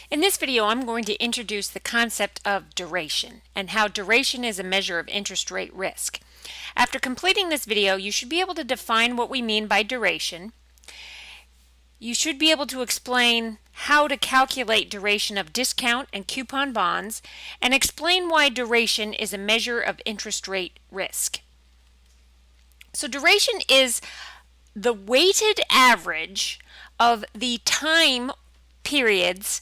In this video, I'm going to introduce the concept of duration and how duration is a measure of interest rate risk. After completing this video, you should be able to define what we mean by duration. You should be able to explain how to calculate duration of discount and coupon bonds and explain why duration is a measure of interest rate risk. So duration is the weighted average of the time periods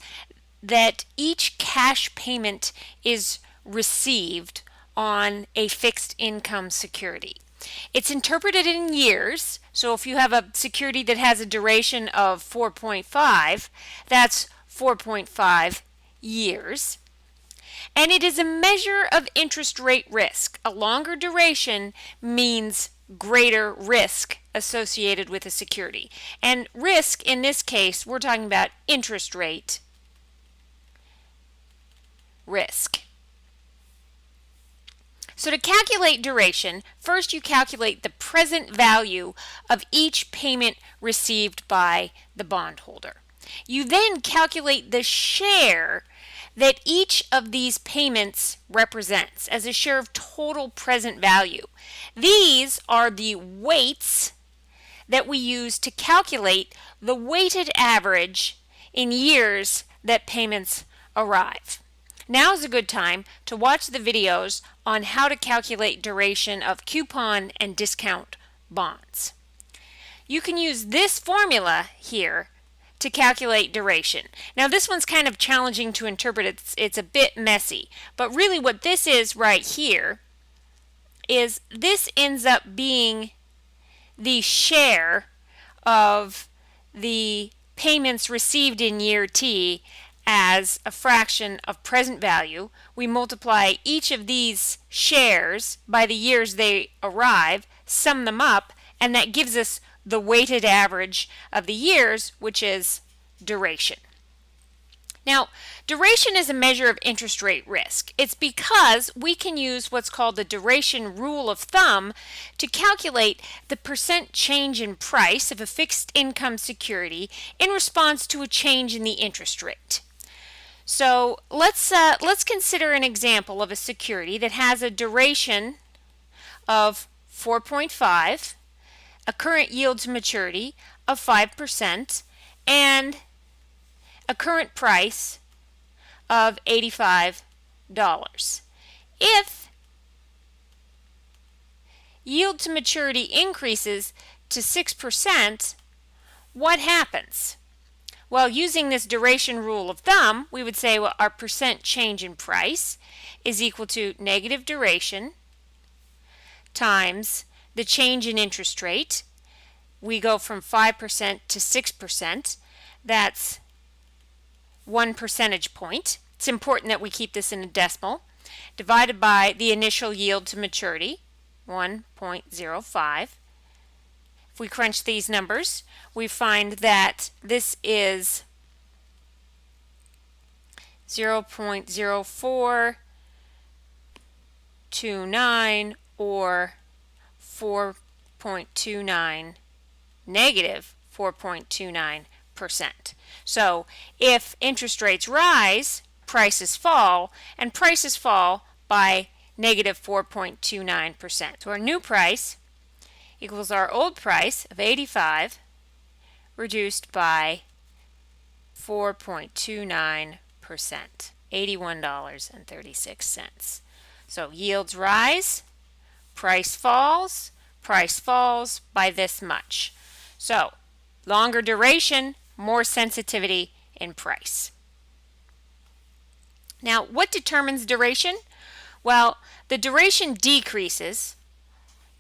that each cash payment is received on a fixed income security. It's interpreted in years, so if you have a security that has a duration of 4.5, that's 4.5 years. And it is a measure of interest rate risk. A longer duration means greater risk associated with a security. And risk, in this case, we're talking about interest rate risk. So to calculate duration, first you calculate the present value of each payment received by the bondholder. You then calculate the share that each of these payments represents as a share of total present value. These are the weights that we use to calculate the weighted average in years that payments arrive. Now is a good time to watch the videos on how to calculate duration of coupon and discount bonds. You can use this formula here to calculate duration. Now this one's kind of challenging to interpret. It's a bit messy, but really what this is right here is this ends up being the share of the payments received in year T as a fraction of present value. We multiply each of these shares by the years they arrive, sum them up, and that gives us the weighted average of the years, which is duration. Now, duration is a measure of interest rate risk. It's because we can use what's called the duration rule of thumb to calculate the percent change in price of a fixed income security in response to a change in the interest rate. So let's consider an example of a security that has a duration of 4.5, a current yield to maturity of 5%, and a current price of $85. If yield to maturity increases to 6%, what happens? Well, using this duration rule of thumb, we would say our percent change in price is equal to negative duration times the change in interest rate. We go from 5% to 6%. That's 1 percentage point. It's important that we keep this in a decimal. Divided by the initial yield to maturity, 1.05. If we crunch these numbers, we find that this is 0.0429 or 4.29, negative 4.29%. So if interest rates rise, prices fall, and prices fall by negative 4.29%. So our new price equals our old price of 85 reduced by 4.29%, $81.36. So yields rise, price falls by this much. So longer duration, more sensitivity in price. Now, what determines duration? Well, the duration decreases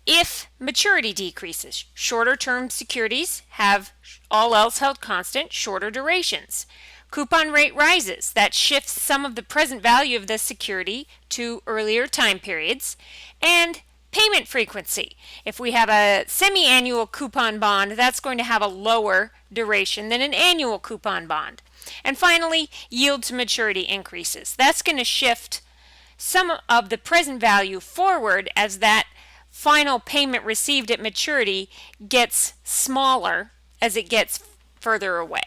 if maturity decreases. Shorter term securities have, all else held constant, shorter durations. Coupon rate rises. That shifts some of the present value of the security to earlier time periods. And payment frequency. If we have a semi-annual coupon bond, that's going to have a lower duration than an annual coupon bond. And finally, yield to maturity increases. That's going to shift some of the present value forward as that final payment received at maturity gets smaller as it gets further away.